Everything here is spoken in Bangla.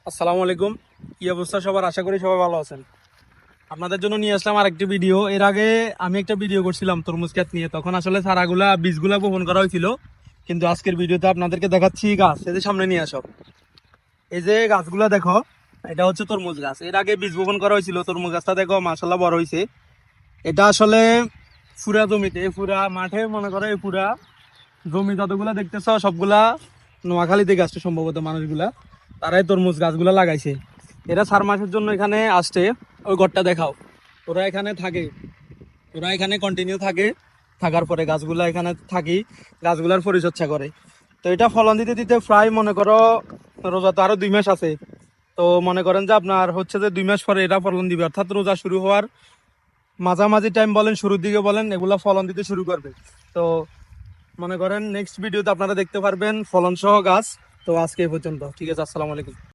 আসসালামু আলাইকুম। কি অবস্থা সবার? আশা করি সবাই ভালো আছেন। আপনাদের জন্য নিয়ে আসলাম আরেকটি ভিডিও। এর আগে আমি একটা ভিডিও করছিলাম তরমুজ ক্ষেত নিয়ে, তখন আসলে চারাগুলা বীজগুলা বপন করা হয়েছিল। কিন্তু আজকের ভিডিওতে আপনাদেরকে দেখাচ্ছি গাছ। এই যে সামনে নিয়ে আসো, এই যে গাছগুলা দেখো, এটা হচ্ছে তরমুজ গাছ। এর আগে বীজ বপন করা হয়েছিল। তরমুজ গাছটা দেখো মাশাআল্লাহ বড় হয়েছে। এটা আসলে পুরা জমিতে, পুরা মাঠে, মনে করো এই পুরা জমি যতগুলা দেখতেছ সবগুলা নোয়াখালী থেকে আসছে সম্ভবত মানুষগুলা, তারাই তরমুজ গাছগুলা লাগাইছে। এরা 4 মাসের জন্য এখানে আসছে। ওই ঘরটা দেখাও, ওরা এখানে থাকে, ওরা এখানে কন্টিনিউ থাকে। থাকার পরে গাছগুলা এখানে থাকি, গাছগুলার পরিচর্যা করে। তো এটা ফলন দিতে দিতে প্রায় মনে করো রোজা তো আরো 2 মাস আছে। তো মনে করেন যে আপনার হচ্ছে যে 2 মাস পরে এটা ফলন দিবে, অর্থাৎ রোজা শুরু হওয়ার মাঝামাঝি টাইম বলেন, শুরুর দিকে বলেন, এগুলা ফলন দিতে শুরু করবে। তো মনে করেন নেক্সট ভিডিওতে আপনারা দেখতে পারবেন ফলন সহ গাছ। তো আজকে এই পর্যন্ত, ঠিক আছে, আসসালামু আলাইকুম।